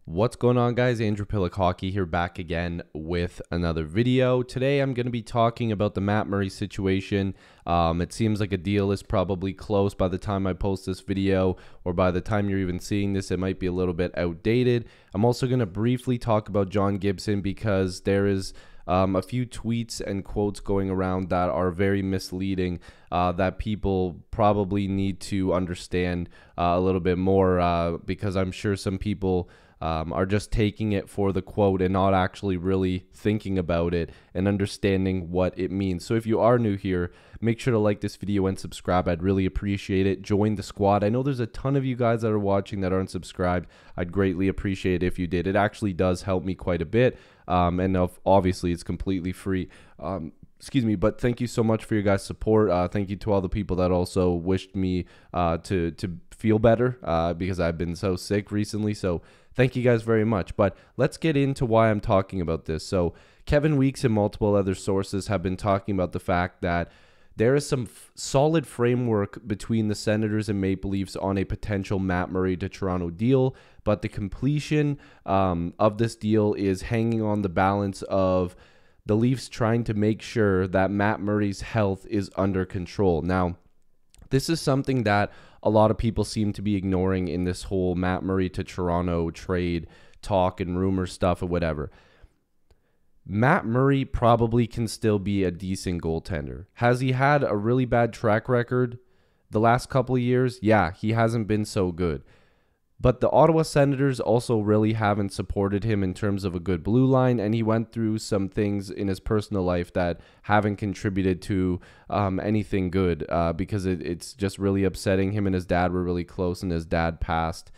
What's going on, guys? Andrew Piluk Hockey here, back again with another video. Today I'm going to be talking about the Matt Murray situation. It seems like a deal is probably close by the time I post this video, or by the time you're even seeing this, it might be a little bit outdated. I'm also going to briefly talk about John Gibson because there is a few tweets and quotes going around that are very misleading, that people probably need to understand a little bit more, because I'm sure some people are just taking it for the quote and not actually really thinking about it and understanding what it means. So if you are new here, make sure to like this video and subscribe. I'd really appreciate it. Join the squad. I know there's a ton of you guys that are watching that aren't subscribed. I'd greatly appreciate it if you did. It actually does help me quite a bit. And obviously it's completely free. Excuse me, but thank you so much for your guys' support. Thank you to all the people that also wished me to feel better, because I've been so sick recently. So thank you guys very much. But let's get into why I'm talking about this. So Kevin Weeks and multiple other sources have been talking about the fact that there is some solid framework between the Senators and Maple Leafs on a potential Matt Murray to Toronto deal, but the completion of this deal is hanging on the balance of the Leafs trying to make sure that Matt Murray's health is under control. Now, this is something that a lot of people seem to be ignoring in this whole Matt Murray to Toronto trade talk and rumor stuff or whatever. Matt Murray probably can still be a decent goaltender. Has he had a really bad track record the last couple of years? Yeah, he hasn't been so good. But the Ottawa Senators also really haven't supported him in terms of a good blue line, and he went through some things in his personal life that haven't contributed to anything good, because it's just really upsetting. Him and his dad were really close, and his dad passed.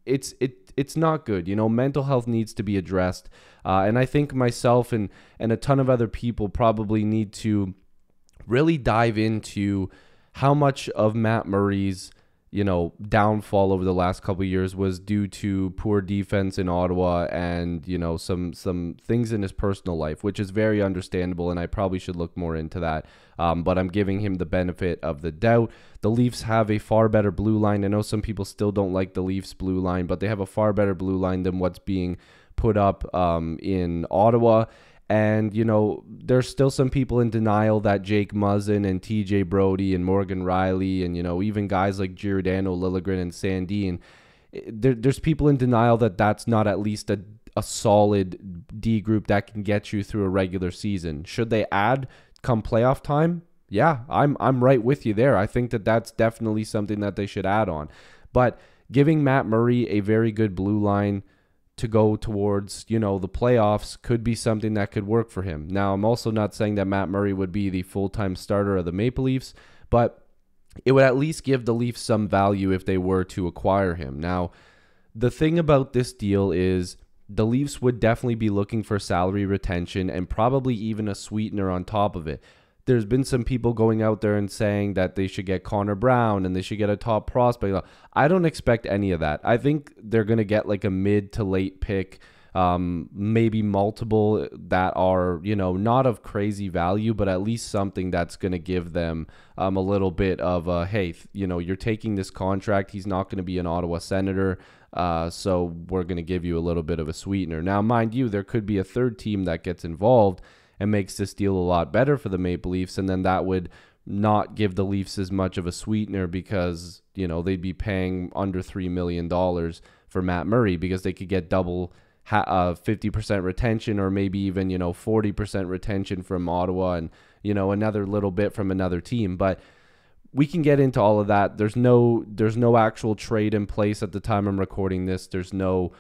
It's not good. You know, mental health needs to be addressed, and I think myself and a ton of other people probably need to really dive into how much of Matt Murray's downfall over the last couple of years was due to poor defense in Ottawa and, some things in his personal life, which is very understandable, and I probably should look more into that. But I'm giving him the benefit of the doubt. The Leafs have a far better blue line. I know some people still don't like the Leafs blue line, but they have a far better blue line than what's being put up in Ottawa. And, there's still some people in denial that Jake Muzzin and TJ Brody and Morgan Riley and, even guys like Giordano, Liljegren, and Sandin, there's people in denial that that's not at least a solid D group that can get you through a regular season. Should they add come playoff time? Yeah, I'm right with you there. I think that that's definitely something that they should add on. But giving Matt Murray a very good blue line to go towards, the playoffs could be something that could work for him. Now, I'm also not saying that Matt Murray would be the full-time starter of the Maple Leafs, but it would at least give the Leafs some value if they were to acquire him. Now, the thing about this deal is the Leafs would definitely be looking for salary retention and probably even a sweetener on top of it. There's been some people going out there and saying that they should get Connor Brown and they should get a top prospect. I don't expect any of that. I think they're going to get like a mid to late pick, maybe multiple that are, not of crazy value, but at least something that's going to give them a little bit of a, hey, you're taking this contract. He's not going to be an Ottawa Senator. So we're going to give you a little bit of a sweetener. Now, mind you, there could be a third team that gets involved and makes this deal a lot better for the Maple Leafs, and then that would not give the Leafs as much of a sweetener because, they'd be paying under $3 million for Matt Murray because they could get double 50% retention, or maybe even, 40% retention from Ottawa and, another little bit from another team. But we can get into all of that. There's no actual trade in place at the time I'm recording this. There's no,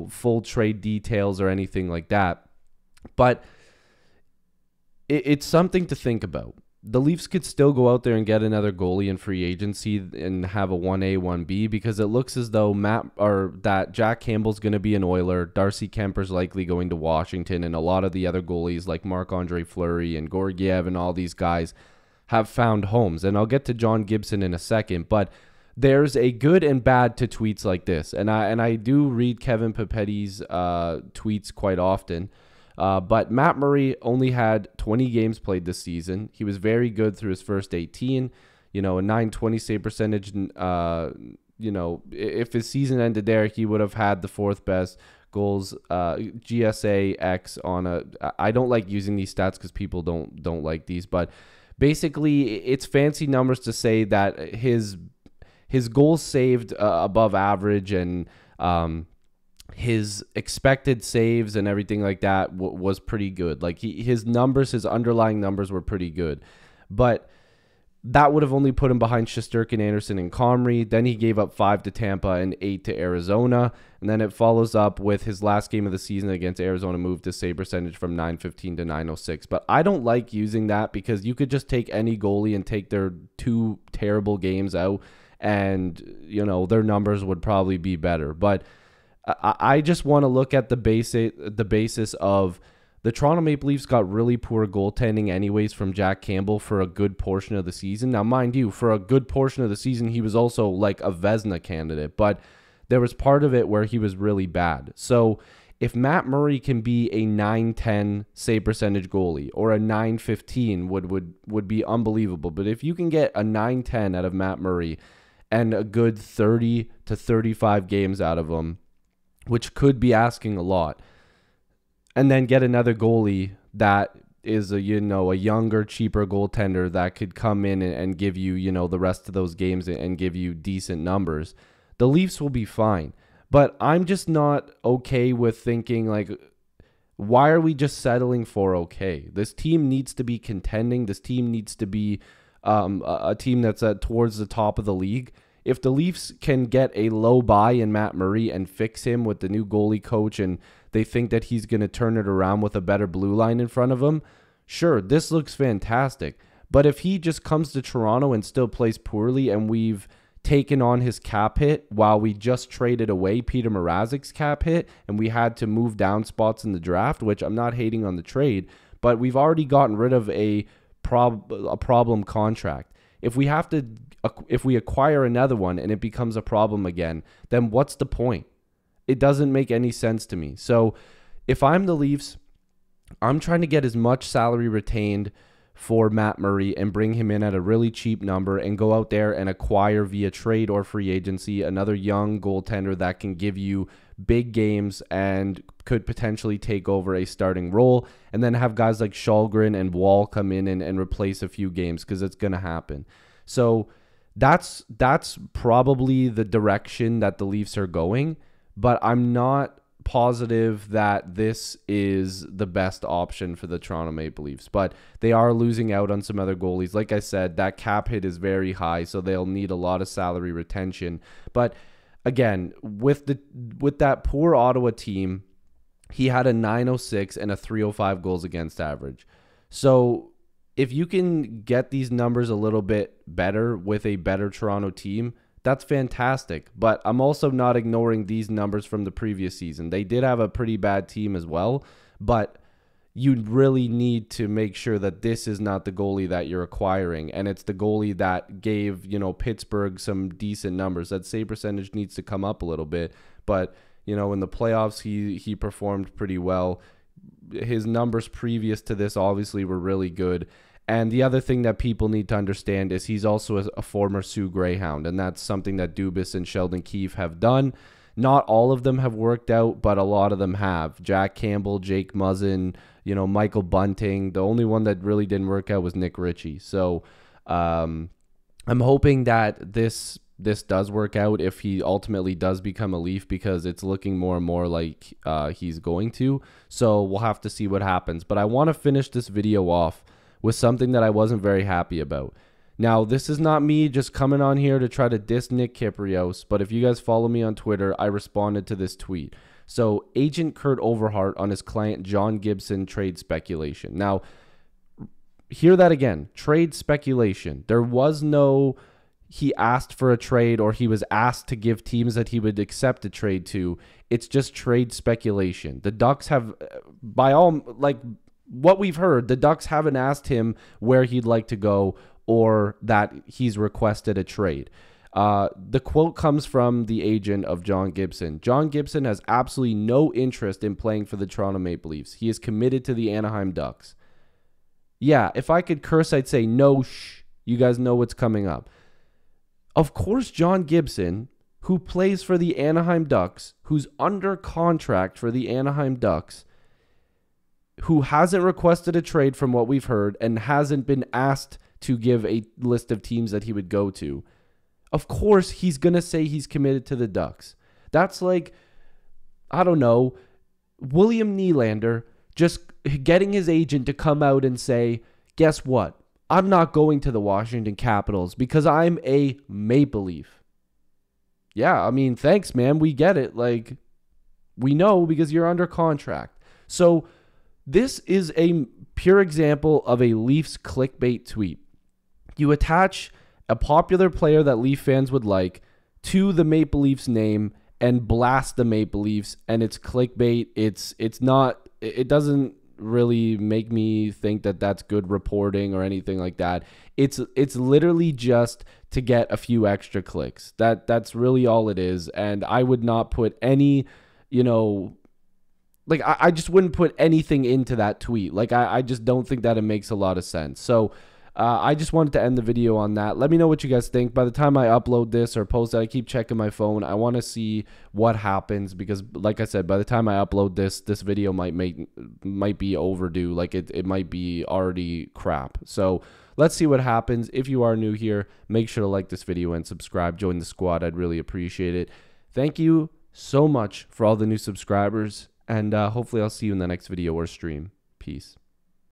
full trade details or anything like that. But it's something to think about. The Leafs could still go out there and get another goalie in free agency and have a 1A, 1B, because it looks as though that Jack Campbell's going to be an Oiler, Darcy Kemper's likely going to Washington, and a lot of the other goalies like Marc-Andre Fleury and Georgiev and all these guys have found homes. And I'll get to John Gibson in a second, but there's a good and bad to tweets like this. And I do read Kevin Papetti's tweets quite often. But Matt Murray only had 20 games played this season. He was very good through his first 18. A 920 save percentage, if his season ended there, he would have had the fourth best goals GSA X on a. I don't like using these stats because people don't like these, but basically it's fancy numbers to say that his goals saved above average, and his expected saves and everything like that was pretty good. Like his underlying numbers were pretty good, but that would have only put him behind Shesterkin, Anderson, and Comrie. Then he gave up 5 to Tampa and 8 to Arizona. And then it follows up with his last game of the season against Arizona, moved his save percentage from 915 to 906. But I don't like using that because you could just take any goalie and take their 2 terrible games out, and their numbers would probably be better. But I just want to look at the basis of the Toronto Maple Leafs got really poor goaltending anyways from Jack Campbell for a good portion of the season. Now, mind you, for a good portion of the season, he was also like a Vezina candidate, but there was part of it where he was really bad. So if Matt Murray can be a 910 save percentage goalie or a 915 would be unbelievable. But if you can get a 910 out of Matt Murray and a good 30 to 35 games out of him, which could be asking a lot, and then get another goalie that is a younger, cheaper goaltender that could come in and give you, the rest of those games and give you decent numbers, the Leafs will be fine. But I'm just not okay with thinking, like, why are we just settling for okay? This team needs to be contending. This team needs to be a team that's towards the top of the league. If the Leafs can get a low buy in Matt Murray and fix him with the new goalie coach, and they think that he's going to turn it around with a better blue line in front of him, sure, this looks fantastic. But if he just comes to Toronto and still plays poorly, and we've taken on his cap hit while we just traded away Peter Mrazek's cap hit, and we had to move down spots in the draft, which I'm not hating on the trade, but we've already gotten rid of a problem contract. If we acquire another one and it becomes a problem again, then what's the point? It doesn't make any sense to me. So if I'm the Leafs, I'm trying to get as much salary retained for Matt Murray and bring him in at a really cheap number and go out there and acquire via trade or free agency another young goaltender that can give you big games and could potentially take over a starting role, and then have guys like Shalgren and Wall come in and replace a few games, because it's going to happen. So that's probably the direction that the Leafs are going, but I'm not positive that this is the best option for the Toronto Maple Leafs. But they are losing out on some other goalies. Like I said, that cap hit is very high, so they'll need a lot of salary retention. But again, with that poor Ottawa team, he had a 906 and a 305 goals against average. So if you can get these numbers a little bit better with a better Toronto team, that's fantastic. But I'm also not ignoring these numbers from the previous season. They did have a pretty bad team as well, but you really need to make sure that this is not the goalie that you're acquiring, and it's the goalie that gave, Pittsburgh some decent numbers. That save percentage needs to come up a little bit, but in the playoffs, he performed pretty well. His numbers previous to this obviously were really good. And the other thing that people need to understand is he's also a former Sioux Greyhound, and that's something that Dubas and Sheldon Keefe have done. Not all of them have worked out, but a lot of them have. Jack Campbell, Jake Muzzin, Michael Bunting. The only one that really didn't work out was Nick Ritchie. So I'm hoping that this does work out if he ultimately does become a Leaf, because it's looking more and more like he's going to. So we'll have to see what happens. But I want to finish this video off with something that I wasn't very happy about. Now, this is not me just coming on here to try to diss Nick Kypreos, but if you guys follow me on Twitter, I responded to this tweet. So, agent Kurt Overhart on his client John Gibson trade speculation. Now, hear that again. Trade speculation. There was no he asked for a trade or he was asked to give teams that he would accept a trade to. It's just trade speculation. The Ducks have, by all, what we've heard, the Ducks haven't asked him where he'd like to go or that he's requested a trade. The quote comes from the agent of John Gibson. John Gibson has absolutely no interest in playing for the Toronto Maple Leafs. He is committed to the Anaheim Ducks. Yeah, if I could curse, I'd say no, shh. You guys know what's coming up. Of course, John Gibson who plays for the Anaheim Ducks, who's under contract for the Anaheim Ducks, who hasn't requested a trade from what we've heard and hasn't been asked to give a list of teams that he would go to, of course he's going to say he's committed to the Ducks. That's like, I don't know, William Nylander just getting his agent to come out and say, guess what? I'm not going to the Washington Capitals because I'm a Maple Leaf. Yeah, I mean, thanks, man. We get it. Like, we know because you're under contract. So this is a pure example of a Leafs clickbait tweet. You attach a popular player that Leaf fans would like to the Maple Leafs name and blast the Maple Leafs, and it's clickbait. It doesn't really make me think that that's good reporting or anything like that. It's literally just to get a few extra clicks. That's really all it is. And I would not put any, like I just wouldn't put anything into that tweet. Like I just don't think that it makes a lot of sense. So I just wanted to end the video on that. Let me know what you guys think. By the time I upload this or post it, I keep checking my phone. I want to see what happens because, like I said, by the time I upload this video might be overdue. Like it might be already crap. So let's see what happens. If you are new here, make sure to like this video and subscribe. Join the squad. I'd really appreciate it. Thank you so much for all the new subscribers, and hopefully I'll see you in the next video or stream. Peace.